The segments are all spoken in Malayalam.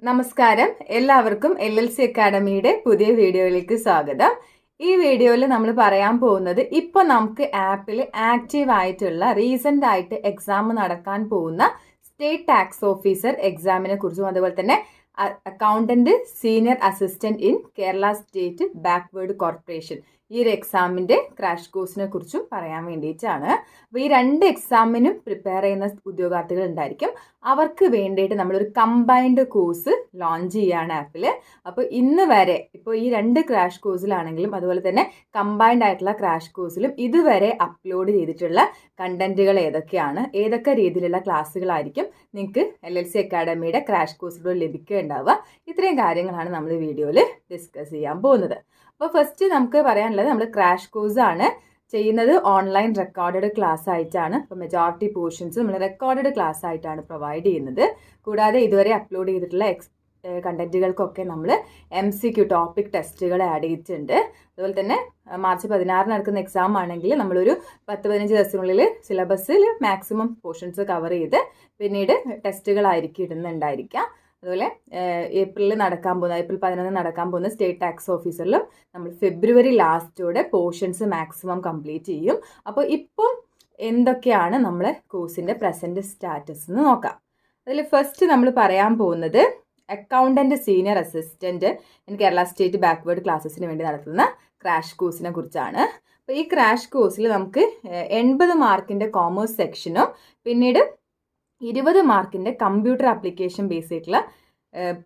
നമസ്കാരം, എല്ലാവർക്കും LLC അക്കാഡമിയുടെ പുതിയ വീഡിയോയിലേക്ക് സ്വാഗതം. ഈ വീഡിയോയിൽ നമ്മൾ പറയാൻ പോകുന്നത് ഇപ്പോൾ നമുക്ക് ആപ്പിൽ ആക്റ്റീവ് ആയിട്ടുള്ള റീസെൻ്റ് ആയിട്ട് എക്സാം നടക്കാൻ പോകുന്ന സ്റ്റേറ്റ് ടാക്സ് ഓഫീസർ എക്സാമിനെ കുറിച്ചും അതുപോലെ തന്നെ accountant senior assistant in Kerala state backward corporation ഈ ഒരു എക്സാമിൻ്റെ ക്രാഷ് കോഴ്സിനെ കുറിച്ചും പറയാൻ വേണ്ടിയിട്ടാണ്. അപ്പോൾ ഈ രണ്ട് എക്സാമിനും പ്രിപ്പയർ ചെയ്യുന്ന ഉദ്യോഗാർത്ഥികൾ ഉണ്ടായിരിക്കും. അവർക്ക് വേണ്ടിയിട്ട് നമ്മളൊരു കമ്പൈൻഡ് കോഴ്സ് ലോഞ്ച് ചെയ്യുകയാണ് ആപ്പിൽ. അപ്പോൾ ഇന്ന് വരെ ഇപ്പോൾ ഈ രണ്ട് ക്രാഷ് കോഴ്സിലാണെങ്കിലും അതുപോലെ തന്നെ കമ്പൈൻഡ് ആയിട്ടുള്ള ക്രാഷ് കോഴ്സിലും ഇതുവരെ അപ്ലോഡ് ചെയ്തിട്ടുള്ള കണ്ടന്റുകൾ ഏതൊക്കെയാണ്, ഏതൊക്കെ രീതിയിലുള്ള ക്ലാസ്സുകളായിരിക്കും നിങ്ങൾക്ക് LLC അക്കാഡമിയുടെ ക്രാഷ് കോഴ്സിലൂടെ ലഭിക്കുകയുണ്ടാവുക. ഇത്രയും കാര്യങ്ങളാണ് നമ്മൾ ഈ വീഡിയോയിൽ ഡിസ്കസ് ചെയ്യാൻ പോകുന്നത്. അപ്പോൾ ഫസ്റ്റ് നമുക്ക് പറയാനുള്ളത് നമ്മൾ ക്രാഷ് കോഴ്സാണ് ചെയ്യുന്നത്. ഓൺലൈൻ റെക്കോർഡഡ് ക്ലാസ് ആയിട്ടാണ്. അപ്പോൾ മെജോറിറ്റി പോർഷൻസ് നമ്മൾ റെക്കോർഡഡ് ക്ലാസ് ആയിട്ടാണ് പ്രൊവൈഡ് ചെയ്യുന്നത്. കൂടാതെ ഇതുവരെ അപ്ലോഡ് ചെയ്തിട്ടുള്ള കണ്ടന്റുകൾക്കൊക്കെ നമ്മൾ MCQ ടോപ്പിക് ടെസ്റ്റുകൾ ആഡ് ചെയ്തിട്ടുണ്ട്. അതുപോലെ തന്നെ മാർച്ച് 16 നടക്കുന്ന എക്സാം ആണെങ്കിൽ നമ്മളൊരു 10-15 ദിവസത്തിനുള്ളിൽ സിലബസിൽ മാക്സിമം പോർഷൻസ് കവർ ചെയ്ത് പിന്നീട് ടെസ്റ്റുകളായിരിക്കും ഇടുന്നുണ്ടായിരിക്കാം. അതുപോലെ ഏപ്രിൽ 11 നടക്കാൻ പോകുന്ന സ്റ്റേറ്റ് ടാക്സ് ഓഫീസറിലും നമ്മൾ ഫെബ്രുവരി ലാസ്റ്റോടെ പോർഷൻസ് മാക്സിമം കംപ്ലീറ്റ് ചെയ്യും. അപ്പോൾ ഇപ്പം എന്തൊക്കെയാണ് നമ്മളെ കോഴ്സിൻ്റെ പ്രസൻറ്റ് സ്റ്റാറ്റസ് എന്ന് നോക്കാം. അതിൽ ഫസ്റ്റ് നമ്മൾ പറയാൻ പോകുന്നത് accountant senior assistant in Kerala state backward ക്ലാസ്സസിന് വേണ്ടി നടത്തുന്ന ക്രാഷ് കോഴ്സിനെ കുറിച്ചാണ്. അപ്പോൾ ഈ ക്രാഷ് കോഴ്സിൽ നമുക്ക് 80 മാർക്കിൻ്റെ കോമേഴ്സ് സെക്ഷനും പിന്നീട് 20 മാർക്കിൻ്റെ കമ്പ്യൂട്ടർ ആപ്ലിക്കേഷൻ ബേസ് ആയിട്ടുള്ള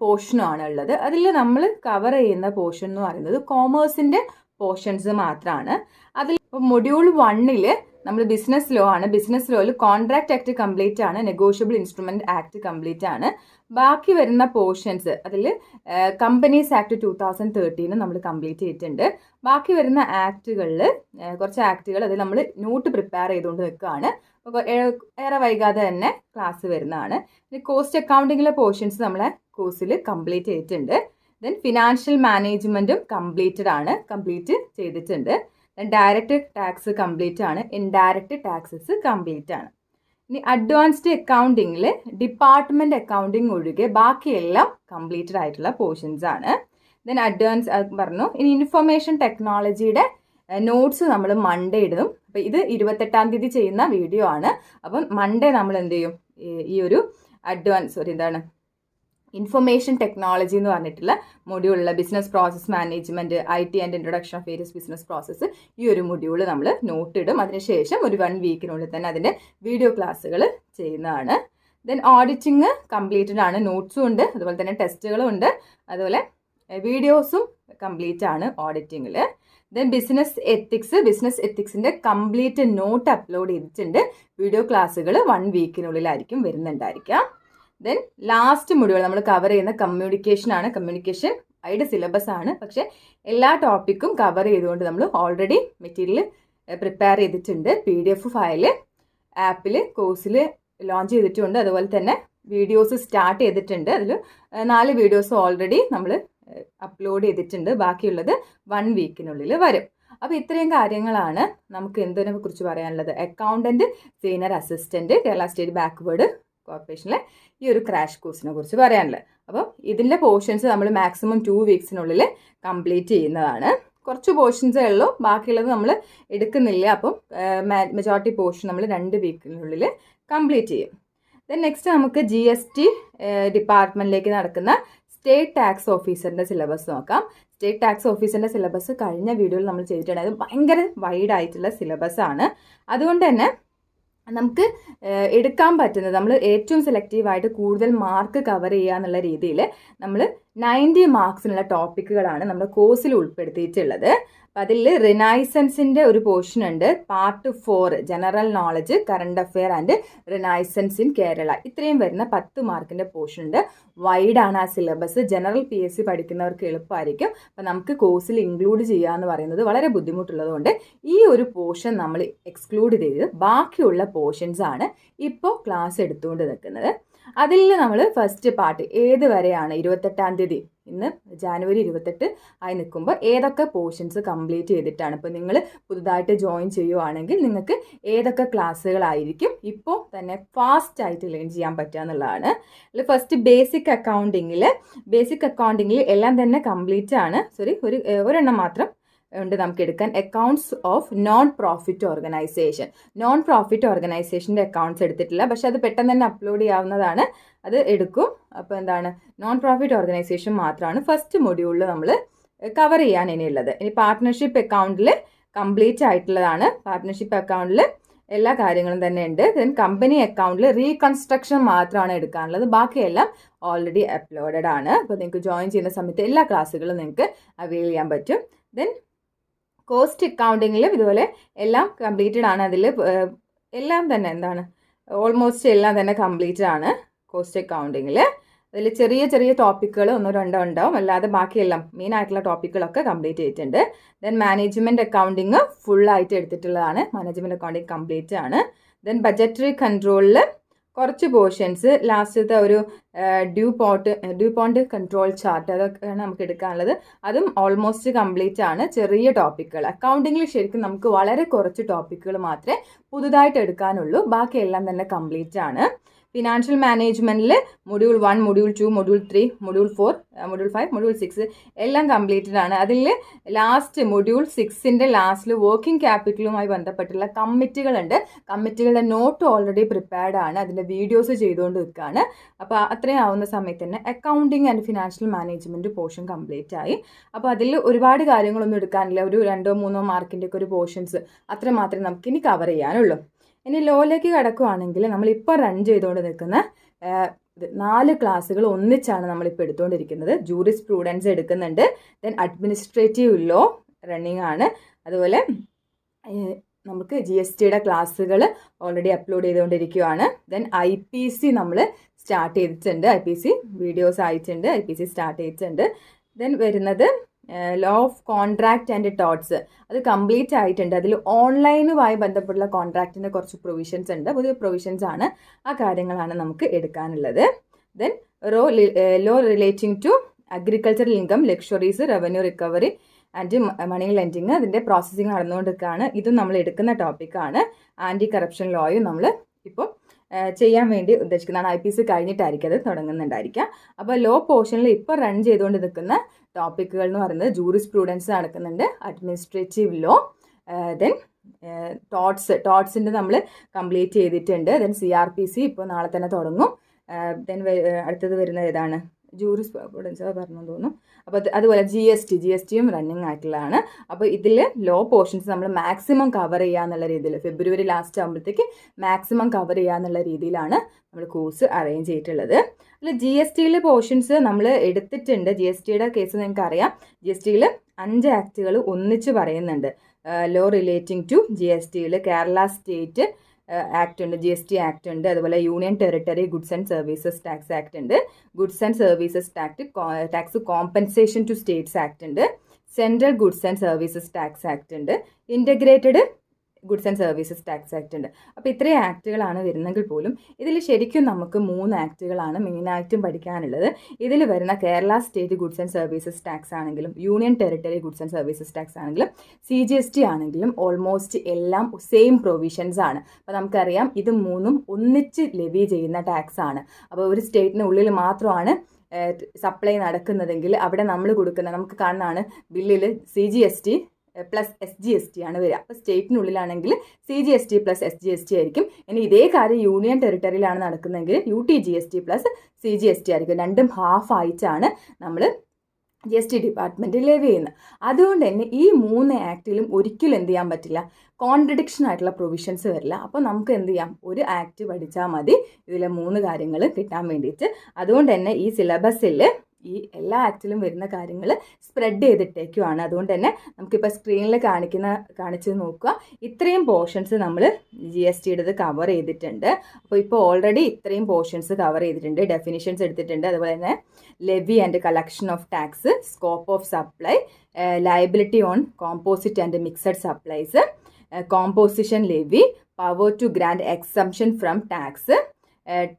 പോർഷനുമാണ് ഉള്ളത്. അതിൽ നമ്മൾ കവർ ചെയ്യുന്ന പോർഷൻ എന്ന് പറയുന്നത് കോമേഴ്സിൻ്റെ പോർഷൻസ് മാത്രമാണ്. അതിൽ ഇപ്പോൾ മൊഡ്യൂൾ 1 നമ്മൾ ബിസിനസ് ലോ ആണ്. ബിസിനസ് ലോയിൽ കോൺട്രാക്ട് ആക്ട് കംപ്ലീറ്റ് ആണ്, നെഗോഷ്യബിൾ ഇൻസ്ട്രുമെൻറ്റ് ആക്ട് കംപ്ലീറ്റ് ആണ്. ബാക്കി വരുന്ന പോർഷൻസ് അതിൽ കമ്പനീസ് ആക്ട് 2013 നമ്മൾ കംപ്ലീറ്റ് ചെയ്തിട്ടുണ്ട്. ബാക്കി വരുന്ന ആക്റ്റുകളിൽ കുറച്ച് ആക്റ്റുകൾ അതിൽ നമ്മൾ നോട്ട് പ്രിപ്പയർ ചെയ്തുകൊണ്ട് നിൽക്കുകയാണ്. ഏറെ വൈകാതെ തന്നെ ക്ലാസ് വരുന്നതാണ്. കോസ്റ്റ് അക്കൗണ്ടിങ്ങിലെ പോർഷൻസ് നമ്മളെ കോഴ്സിൽ കംപ്ലീറ്റ് ചെയ്തിട്ടുണ്ട്. ദെൻ ഫിനാൻഷ്യൽ മാനേജ്മെൻറ്റും കംപ്ലീറ്റ് ചെയ്തിട്ടുണ്ട്. ഡയറക്റ്റ് ടാക്സ് കംപ്ലീറ്റ് ആണ്, ഇൻഡയറക്റ്റ് ടാക്സസ് കംപ്ലീറ്റ് ആണ്. ഇനി അഡ്വാൻസ്ഡ് അക്കൗണ്ടിങ്ങിൽ ഡിപ്പാർട്ട്മെൻറ്റ് അക്കൗണ്ടിങ് ഒഴികെ ബാക്കിയെല്ലാം കംപ്ലീറ്റഡ് ആയിട്ടുള്ള പോർഷൻസ് ആണ്. ദെൻ അഡ്വാൻസ് പറഞ്ഞു. ഇനി ഇൻഫർമേഷൻ ടെക്നോളജിയുടെ നോട്ട്സ് നമ്മൾ മൺഡേ ഇടും. അപ്പോൾ ഇത് 28-ാം തീയതി ചെയ്യുന്ന വീഡിയോ ആണ്. അപ്പം മൺഡേ നമ്മൾ എന്ത് ചെയ്യും, ഈ ഒരു ഇൻഫർമേഷൻ ടെക്നോളജി എന്ന് പറഞ്ഞിട്ടുള്ള മൊഡ്യൂളുള്ള business process management, IT and introduction of various business process, ഈ ഒരു മൊഡ്യൂൾ നമ്മൾ നോട്ട് ഇടും. അതിനുശേഷം ഒരു 1 വീക്കിനുള്ളിൽ തന്നെ അതിൻ്റെ വീഡിയോ ക്ലാസ്സുകൾ ചെയ്യുന്നതാണ്. ദെൻ ഓഡിറ്റിങ് കംപ്ലീറ്റഡ് ആണ്, നോട്ട്സും ഉണ്ട്, അതുപോലെ തന്നെ ടെസ്റ്റുകളും ഉണ്ട്, അതുപോലെ വീഡിയോസും കംപ്ലീറ്റ് ആണ് ഓഡിറ്റിങ്ങിൽ. ദെൻ ബിസിനസ് എത്തിക്സിൻ്റെ കംപ്ലീറ്റ് നോട്ട് അപ്ലോഡ് ചെയ്തിട്ടുണ്ട്. വീഡിയോ ക്ലാസ്സുകൾ 1 വീക്കിനുള്ളിലായിരിക്കും വരുന്നുണ്ടായിരിക്കാം. ദെൻ ലാസ്റ്റ് മൊഡ്യൂൾ നമ്മൾ കവർ ചെയ്യുന്ന കമ്മ്യൂണിക്കേഷൻ ആണ്. കമ്മ്യൂണിക്കേഷൻ അതിൻ്റെ സിലബസ് ആണ്, പക്ഷേ എല്ലാ ടോപ്പിക്കും കവർ ചെയ്തുകൊണ്ട് നമ്മൾ ഓൾറെഡി മെറ്റീരിയൽ പ്രിപ്പയർ ചെയ്തിട്ടുണ്ട്. PDF ഫയൽ ആപ്പിൽ കോഴ്സിൽ ലോഞ്ച് ചെയ്തിട്ടുണ്ട്. അതുപോലെ തന്നെ വീഡിയോസ് സ്റ്റാർട്ട് ചെയ്തിട്ടുണ്ട്. അതിൽ 4 വീഡിയോസ് ഓൾറെഡി നമ്മൾ അപ്ലോഡ് ചെയ്തിട്ടുണ്ട്. ബാക്കിയുള്ളത് 1 വീക്കിനുള്ളിൽ വരും. അപ്പോൾ ഇത്രയും കാര്യങ്ങളാണ് നമുക്ക് എന്തിനെ കുറിച്ച് പറയാനുള്ളത്. Accountant senior assistant Kerala state backward കോർപ്പറേഷനിലെ ഈ ഒരു ക്രാഷ് കോഴ്സിനെ കുറിച്ച് പറയാനുള്ളത്. അപ്പോൾ ഇതിൻ്റെ പോർഷൻസ് നമ്മൾ മാക്സിമം 2 വീക്സിനുള്ളിൽ കംപ്ലീറ്റ് ചെയ്യുന്നതാണ്. കുറച്ച് പോർഷൻസേ ഉള്ളൂ, ബാക്കിയുള്ളത് നമ്മൾ എടുക്കുന്നില്ല. അപ്പം മെജോറിറ്റി പോർഷൻ നമ്മൾ 2 വീക്കിനുള്ളിൽ കംപ്ലീറ്റ് ചെയ്യും. ദെൻ നെക്സ്റ്റ് നമുക്ക് GST ഡിപ്പാർട്ട്മെൻറ്റിലേക്ക് നടക്കുന്ന സ്റ്റേറ്റ് ടാക്സ് ഓഫീസറിൻ്റെ സിലബസ് നോക്കാം. സ്റ്റേറ്റ് ടാക്സ് ഓഫീസറിൻ്റെ സിലബസ് കഴിഞ്ഞ വീഡിയോയിൽ നമ്മൾ ചെയ്തിട്ടുണ്ട്. അത് ഭയങ്കര വൈഡ് ആയിട്ടുള്ള സിലബസ് ആണ്. അതുകൊണ്ട് തന്നെ നമുക്ക് എടുക്കാൻ പറ്റുന്നത് നമ്മൾ ഏറ്റവും സെലക്റ്റീവായിട്ട് കൂടുതൽ മാർക്ക് കവർ ചെയ്യുക എന്നുള്ള രീതിയിൽ നമ്മൾ 90 മാർക്സിനുള്ള ടോപ്പിക്കുകളാണ് നമ്മുടെ കോഴ്സിൽ ഉൾപ്പെടുത്തിയിട്ടുള്ളത്. അപ്പം അതിൽ റിനൈസൻസിൻ്റെ ഒരു പോർഷൻ ഉണ്ട്. Part 4 general knowledge, current affair and renaissance in Kerala, ഇത്രയും വരുന്ന 10 മാർക്കിൻ്റെ പോർഷൻ ഉണ്ട്. വൈഡാണ് ആ സിലബസ്. ജനറൽ PSC പഠിക്കുന്നവർക്ക് എളുപ്പമായിരിക്കും. അപ്പം നമുക്ക് കോഴ്സിൽ ഇൻക്ലൂഡ് ചെയ്യുക എന്ന് പറയുന്നത് വളരെ ബുദ്ധിമുട്ടുള്ളതുകൊണ്ട് ഈ ഒരു പോർഷൻ നമ്മൾ എക്സ്ക്ലൂഡ് ചെയ്ത് ബാക്കിയുള്ള പോർഷൻസ് ആണ് ഇപ്പോൾ ക്ലാസ് എടുത്തുകൊണ്ട് നിൽക്കുന്നത്. അതിൽ നമ്മൾ ഫസ്റ്റ് പാർട്ട് ഏത് വരെയാണ് 28-ാം തീയതി, ഇന്ന് ജാനുവരി 28 ആയി നിൽക്കുമ്പോൾ ഏതൊക്കെ പോർഷൻസ് കംപ്ലീറ്റ് ചെയ്തിട്ടാണ്, ഇപ്പോൾ നിങ്ങൾ പുതുതായിട്ട് ജോയിൻ ചെയ്യുവാണെങ്കിൽ നിങ്ങൾക്ക് ഏതൊക്കെ ക്ലാസ്സുകളായിരിക്കും ഇപ്പോൾ തന്നെ ഫാസ്റ്റ് ആയിട്ട് ലേൺ ചെയ്യാൻ പറ്റുക എന്നുള്ളതാണ്. അതിൽ ഫസ്റ്റ് ബേസിക് അക്കൗണ്ടിങ്ങിൽ എല്ലാം തന്നെ കംപ്ലീറ്റ് ആണ്. ഒരെണ്ണം മാത്രം ഉണ്ട് നമുക്ക് എടുക്കാൻ. അക്കൗണ്ട്സ് ഓഫ് നോൺ പ്രോഫിറ്റ് ഓർഗനൈസേഷൻ്റെ അക്കൗണ്ട്സ് എടുത്തിട്ടില്ല, പക്ഷെ അത് പെട്ടെന്ന് തന്നെ അപ്ലോഡ് ചെയ്യാവുന്നതാണ്, അത് എടുക്കും. അപ്പോൾ എന്താണ്, നോൺ പ്രോഫിറ്റ് ഓർഗനൈസേഷൻ മാത്രമാണ് ഫസ്റ്റ് മൊഡ്യൂളിൽ നമ്മൾ കവർ ചെയ്യാൻ ഇനിയുള്ളത്. ഇനി പാർട്ട്ണർഷിപ്പ് അക്കൗണ്ടിൽ കംപ്ലീറ്റ് ആയിട്ടുള്ളതാണ്. പാർട്ട്ണർഷിപ്പ് അക്കൗണ്ടിൽ എല്ലാ കാര്യങ്ങളും തന്നെ ഉണ്ട്. ദെൻ കമ്പനി അക്കൗണ്ടിൽ റീകൺസ്ട്രക്ഷൻ മാത്രമാണ് എടുക്കാനുള്ളത്, ബാക്കിയെല്ലാം ഓൾറെഡി അപ്ലോഡഡ് ആണ്. അപ്പോൾ നിങ്ങൾക്ക് ജോയിൻ ചെയ്യുന്ന സമയത്ത് എല്ലാ ക്ലാസ്സുകളും നിങ്ങൾക്ക് അവൈൽ ചെയ്യാൻ പറ്റും. ദെൻ കോസ്റ്റ് അക്കൗണ്ടിങ്ങിലും ഇതുപോലെ എല്ലാം കംപ്ലീറ്റഡ് ആണ്. അതിൽ എല്ലാം തന്നെ ഓൾമോസ്റ്റ് എല്ലാം തന്നെ കംപ്ലീറ്റഡ് ആണ് കോസ്റ്റ് അക്കൗണ്ടിങ്ങിൽ. അതിൽ ചെറിയ ചെറിയ ടോപ്പിക്കുകൾ 1-2 ഉണ്ടാവും, അല്ലാതെ ബാക്കിയെല്ലാം മെയിൻ ആയിട്ടുള്ള ടോപ്പിക്കുകളൊക്കെ കംപ്ലീറ്റ് ചെയ്തിട്ടുണ്ട്. ദെൻ മാനേജ്മെൻറ്റ് അക്കൗണ്ടിങ് ഫുള്ളായിട്ട് എടുത്തിട്ടുള്ളതാണ്, മാനേജ്മെൻറ്റ് അക്കൗണ്ടിങ് കംപ്ലീറ്റ് ആണ്. ദെൻ ബഡ്ജറ്ററി കൺട്രോളിൽ കുറച്ച് പോർഷൻസ്, ലാസ്റ്റത്തെ ഒരു ഡ്യൂപോണ്ട് കൺട്രോൾ ചാർട്ട്, അതൊക്കെയാണ് നമുക്ക് എടുക്കാനുള്ളത്. അതും ഓൾമോസ്റ്റ് കംപ്ലീറ്റ് ആണ്. ചെറിയ ടോപ്പിക്കുകൾ അക്കൗണ്ടിങ്ങിൽ ശരിക്കും നമുക്ക് വളരെ കുറച്ച് ടോപ്പിക്കുകൾ മാത്രമേ പുതുതായിട്ട് എടുക്കാനുള്ളൂ, ബാക്കിയെല്ലാം തന്നെ കംപ്ലീറ്റ് ആണ്. ഫിനാൻഷ്യൽ മാനേജ്മെൻറ്റിൽ module 1, module 2, module 3, module 4, module 5, module 6 എല്ലാം കംപ്ലീറ്റഡ് ആണ്. അതിൽ ലാസ്റ്റ് മൊഡ്യൂൾ 6ൻ്റെ ലാസ്റ്റിൽ വർക്കിംഗ് ക്യാപിറ്റലുമായി ബന്ധപ്പെട്ടുള്ള കമ്മിറ്റികളുണ്ട്. കമ്മിറ്റികളുടെ നോട്ട് ഓൾറെഡി പ്രിപ്പയർഡ് ആണ്, അതിൻ്റെ വീഡിയോസ് ചെയ്തുകൊണ്ട് നിൽക്കുകയാണ്. അപ്പോൾ അത്രയും ആവുന്ന സമയത്ത് തന്നെ accounting and financial management portion complete ആയി. അപ്പോൾ അതിൽ ഒരുപാട് കാര്യങ്ങളൊന്നും എടുക്കാനില്ല, ഒരു 2-3 മാർക്കിൻ്റെ ഒക്കെ ഒരു പോർഷൻസ് അത്ര മാത്രമേ നമുക്കിനി കവർ ചെയ്യാനുള്ളൂ. ഇനി ലോയിലേക്ക് കടക്കുകയാണെങ്കിൽ നമ്മളിപ്പോൾ റൺ ചെയ്തുകൊണ്ട് നിൽക്കുന്ന 4 ക്ലാസ്സുകൾ ഒന്നിച്ചാണ് നമ്മളിപ്പോൾ എടുത്തുകൊണ്ടിരിക്കുന്നത്. ജൂറിസ് പ്രൂഡൻസ് എടുക്കുന്നുണ്ട്, ദെൻ അഡ്മിനിസ്ട്രേറ്റീവ് ലോ റണ്ണിങ് ആണ്. അതുപോലെ നമുക്ക് GSTയുടെ ക്ലാസ്സുകൾ ഓൾറെഡി അപ്ലോഡ് ചെയ്തുകൊണ്ടിരിക്കുകയാണ്. ദെൻ IPC നമ്മൾ സ്റ്റാർട്ട് ചെയ്തിട്ടുണ്ട്, IPC വീഡിയോസ് ആയിട്ടുണ്ട്, IPC സ്റ്റാർട്ട് ചെയ്തിട്ടുണ്ട്. ദെൻ വരുന്നത് law of contract and tots, അത് കംപ്ലീറ്റ് ആയിട്ടുണ്ട്. അതിൽ ഓൺലൈനുമായി ബന്ധപ്പെട്ടുള്ള കോൺട്രാക്റ്റിൻ്റെ കുറച്ച് പ്രൊവിഷൻസ് ഉണ്ട്, പുതിയ പ്രൊവിഷൻസ് ആണ്, ആ കാര്യങ്ങളാണ് നമുക്ക് എടുക്കാനുള്ളത്. Then law relating to agricultural income, luxuries, revenue recovery and money lending, അതിൻ്റെ പ്രോസസ്സിങ് നടന്നുകൊണ്ടിരിക്കുകയാണ്. ഇതും നമ്മൾ എടുക്കുന്ന ടോപ്പിക്കാണ്. ആൻറ്റി കറപ്ഷൻ ലോയും നമ്മൾ ഇപ്പോൾ ചെയ്യാൻ വേണ്ടി ഉദ്ദേശിക്കുന്നതാണ്. IPC കഴിഞ്ഞിട്ടായിരിക്കും അത് തുടങ്ങുന്നുണ്ടായിരിക്കുക. അപ്പോൾ ലോ പോർഷനിൽ ഇപ്പോൾ റൺ ചെയ്തുകൊണ്ട് നിൽക്കുന്ന ടോപ്പിക്കുകൾ എന്ന് പറയുന്നത് ജൂറിസ് പ്രൂഡൻസ് നടക്കുന്നുണ്ട്, അഡ്മിനിസ്ട്രേറ്റീവ് ലോ, ദെൻ ടോട്ട്സിൻ്റെ നമ്മൾ കംപ്ലീറ്റ് ചെയ്തിട്ടുണ്ട്. ദെൻ CRPC ഇപ്പോൾ നാളെ തന്നെ തുടങ്ങും. ദെൻ അടുത്തത് വരുന്നത് ഏതാണ്, ജൂറിസ് പ്രൂഡൻസ് പറഞ്ഞു തോന്നുന്നു. അപ്പോൾ അതുപോലെ GSTയും റണ്ണിങ് ആയിട്ടുള്ളതാണ്. അപ്പോൾ ഇതിൽ ലോ പോർഷൻസ് നമ്മൾ മാക്സിമം കവർ ചെയ്യുക എന്നുള്ള രീതിയിൽ ഫെബ്രുവരി ലാസ്റ്റ് ആകുമ്പോഴത്തേക്ക് മാക്സിമം കവർ ചെയ്യുക എന്നുള്ള രീതിയിലാണ് നമ്മൾ കോഴ്സ് അറേഞ്ച് ചെയ്തിട്ടുള്ളത്. അതിൽ GSTയിലെ പോർഷൻസ് നമ്മൾ എടുത്തിട്ടുണ്ട്. GSTയുടെ കേസ് നിങ്ങൾക്ക് അറിയാം, GSTയിൽ 5 ആക്റ്റുകൾ ഒന്നിച്ച് പറയുന്നുണ്ട്. ലോ റിലേറ്റിംഗ് ടു GSTയിൽ കേരള സ്റ്റേറ്റ് ആക്ട് ഉണ്ട്, GST ആക്ട് ഉണ്ട്, അതുപോലെ union territory goods and services tax act ഉണ്ട്, goods and services tax compensation to states act ഉണ്ട്, central goods and services tax act ഉണ്ട്, integrated goods and services tax act ഉണ്ട്. അപ്പോൾ ഇത്രയും ആക്റ്റുകളാണ് വരുന്നെങ്കിൽ പോലും ഇതിൽ ശരിക്കും നമുക്ക് 3 ആക്റ്റുകളാണ് മെയിനായിട്ടും പഠിക്കാനുള്ളത്. ഇതിൽ വരുന്ന Kerala state goods and services tax ആണെങ്കിലും union territory goods and services tax ആണെങ്കിലും CGST ആണെങ്കിലും ഓൾമോസ്റ്റ് എല്ലാം സെയിം പ്രൊവിഷൻസ് ആണ്. അപ്പോൾ നമുക്കറിയാം ഇത് 3ഉം ഒന്നിച്ച് ലെവി ചെയ്യുന്ന ടാക്സ് ആണ്. അപ്പോൾ ഒരു സ്റ്റേറ്റിനുള്ളിൽ മാത്രമാണ് സപ്ലൈ നടക്കുന്നതെങ്കിൽ അവിടെ നമ്മൾ കൊടുക്കുന്ന നമുക്ക് കാണുന്നതാണ് ബില്ലിൽ CGST പ്ലസ് SGST ആണ് വരിക. അപ്പോൾ സ്റ്റേറ്റിനുള്ളിലാണെങ്കിൽ CGST പ്ലസ് SGST ആയിരിക്കും. ഇനി ഇതേ കാര്യം യൂണിയൻ ടെറിട്ടറിയിലാണ് നടക്കുന്നതെങ്കിൽ UTGST പ്ലസ് CGST ആയിരിക്കും. രണ്ടും ഹാഫ് ആയിട്ടാണ് നമ്മൾ GST ഡിപ്പാർട്ട്മെൻറ്റ് ലെവി ചെയ്യുന്നത്. അതുകൊണ്ട് തന്നെ ഈ 3 ആക്റ്റിലും ഒരിക്കലും എന്ത് ചെയ്യാൻ പറ്റില്ല, കോൺട്രഡിക്ഷൻ ആയിട്ടുള്ള പ്രൊവിഷൻസ് വരില്ല. അപ്പോൾ നമുക്ക് എന്ത് ചെയ്യാം, ഒരു ആക്റ്റ് പഠിച്ചാൽ മതി ഇതിലെ 3 കാര്യങ്ങൾ കിട്ടാൻ വേണ്ടിയിട്ട്. അതുകൊണ്ട് തന്നെ ഈ സിലബസിൽ ഈ എല്ലാ ആക്റ്റിലും വരുന്ന കാര്യങ്ങൾ സ്പ്രെഡ് ചെയ്തിട്ടേക്കുവാണ്. അതുകൊണ്ട് തന്നെ നമുക്കിപ്പോൾ സ്ക്രീനിൽ കാണിച്ച് നോക്കുക, ഇത്രയും പോർഷൻസ് നമ്മൾ GSTയുടേത് കവർ ചെയ്തിട്ടുണ്ട്. അപ്പോൾ ഇപ്പോൾ ഓൾറെഡി ഇത്രയും പോർഷൻസ് കവർ ചെയ്തിട്ടുണ്ട്. ഡെഫിനിഷൻസ് എടുത്തിട്ടുണ്ട്, അതുപോലെ തന്നെ levy and collection of tax, scope of supply, liability on composite and mixed supplies, composition levy, power to grant exemption from tax,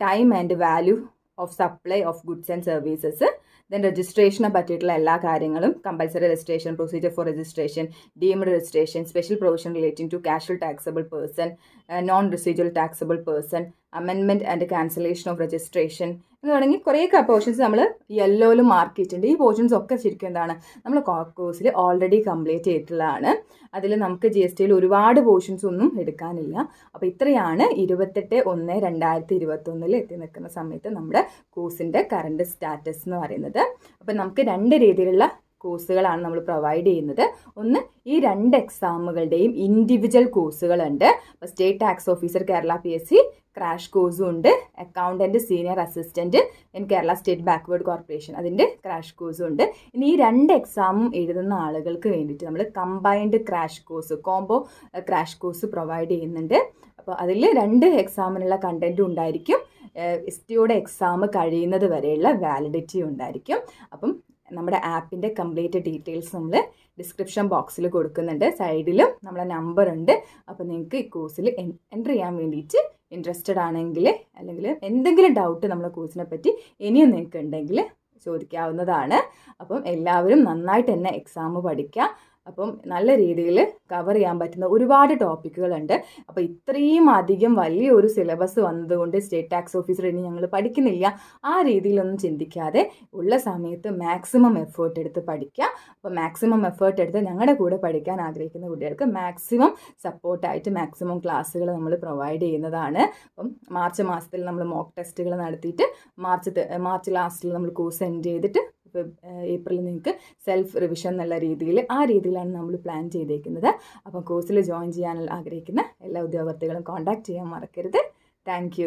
time and value of supply of goods and services, then രജിസ്ട്രേഷനെ പറ്റിയിട്ടുള്ള എല്ലാ കാര്യങ്ങളും, compulsory registration, procedure for registration, deemed registration, special provision relating to casual taxable person, non residual taxable person, amendment and cancellation of registration എന്ന് തുടങ്ങി കുറേ പോർഷൻസ് നമ്മൾ യെല്ലോയിൽ മാർക്ക് ചെയ്തിട്ടുണ്ട്. ഈ പോർഷൻസ് ഒക്കെ ശരിക്കും എന്താണ് നമ്മൾ കോഴ്സിൽ ഓൾറെഡി കംപ്ലീറ്റ് ചെയ്തിട്ടുള്ളതാണ്. അതിൽ നമുക്ക് GSTയിൽ ഒരുപാട് പോർഷൻസ് ഒന്നും എടുക്കാനില്ല. അപ്പോൾ ഇത്രയാണ് 28/1/2021 എത്തി നിൽക്കുന്ന സമയത്ത് നമ്മുടെ കോഴ്സിൻ്റെ കറണ്ട് സ്റ്റാറ്റസ് എന്ന് പറയുന്നത്. അപ്പം നമുക്ക് 2 രീതിയിലുള്ള കോഴ്സുകളാണ് നമ്മൾ പ്രൊവൈഡ് ചെയ്യുന്നത്. ഒന്ന്, ഈ 2 എക്സാമുകളുടെയും ഇൻഡിവിജ്വൽ കോഴ്സുകളുണ്ട്. അപ്പോൾ state tax officer Kerala PSC crash കോഴ്സും ഉണ്ട്, accountant senior assistant in Kerala state backward corporation അതിൻ്റെ ക്രാഷ് കോഴ്സും ഉണ്ട്. ഇനി ഈ 2 എക്സാമും എഴുതുന്ന ആളുകൾക്ക് വേണ്ടിയിട്ട് നമ്മൾ combined crash course, combo crash course provide ചെയ്യുന്നുണ്ട്. അപ്പോൾ അതിൽ 2 എക്സാമിനുള്ള കണ്ടൻറ്റും ഉണ്ടായിരിക്കും, STയുടെ എക്സാം കഴിയുന്നത് വരെയുള്ള വാലിഡിറ്റി ഉണ്ടായിരിക്കും. അപ്പം നമ്മുടെ ആപ്പിൻ്റെ കംപ്ലീറ്റ് ഡീറ്റെയിൽസ് നമ്മൾ ഡിസ്ക്രിപ്ഷൻ ബോക്സിൽ കൊടുക്കുന്നുണ്ട്, സൈഡിലും നമ്മളെ നമ്പർ ഉണ്ട്. അപ്പോൾ നിങ്ങൾക്ക് ഈ കോഴ്സിൽ എൻ്റർ ചെയ്യാൻ വേണ്ടിയിട്ട് ഇൻട്രസ്റ്റഡ് ആണെങ്കിൽ, അല്ലെങ്കിൽ എന്തെങ്കിലും ഡൗട്ട് നമ്മളെ കോഴ്സിനെ പറ്റി ഇനിയും നിങ്ങൾക്ക് ഉണ്ടെങ്കിൽ ചോദിക്കാവുന്നതാണ്. അപ്പം എല്ലാവരും നന്നായിട്ട് തന്നെ എക്സാം പഠിക്കുക. അപ്പം നല്ല രീതിയിൽ കവർ ചെയ്യാൻ പറ്റുന്ന ഒരുപാട് ടോപ്പിക്കുകളുണ്ട്. അപ്പോൾ ഇത്രയും അധികം വലിയൊരു സിലബസ് വന്നതുകൊണ്ട് സ്റ്റേറ്റ് ടാക്സ് ഓഫീസർ ഇനി ഞങ്ങൾ പഠിക്കുന്നില്ല ആ രീതിയിലൊന്നും ചിന്തിക്കാതെ ഉള്ള സമയത്ത് മാക്സിമം എഫേർട്ട് എടുത്ത് പഠിക്കുക. അപ്പോൾ മാക്സിമം എഫേർട്ട് എടുത്ത് ഞങ്ങളുടെ കൂടെ പഠിക്കാൻ ആഗ്രഹിക്കുന്ന കുട്ടികൾക്ക് മാക്സിമം സപ്പോർട്ടായിട്ട് മാക്സിമം ക്ലാസ്സുകൾ നമ്മൾ പ്രൊവൈഡ് ചെയ്യുന്നതാണ്. അപ്പം മാർച്ച് മാസത്തിൽ നമ്മൾ മോക്ക് ടെസ്റ്റുകൾ നടത്തിയിട്ട് മാർച്ച് ലാസ്റ്റിൽ നമ്മൾ കോഴ്സ് എൻഡ് ചെയ്തിട്ട് ഏപ്രിൽ നിങ്ങൾക്ക് സെൽഫ് റിവിഷൻ എന്നുള്ള രീതിയിൽ ആ രീതിയിലാണ് നമ്മൾ പ്ലാൻ ചെയ്തേക്കുന്നത്. അപ്പോൾ കോഴ്സിൽ ജോയിൻ ചെയ്യാൻ ആഗ്രഹിക്കുന്ന എല്ലാ ഉദ്യോഗാർത്ഥികളും കോൺടാക്ട് ചെയ്യാൻ മറക്കരുത്. താങ്ക്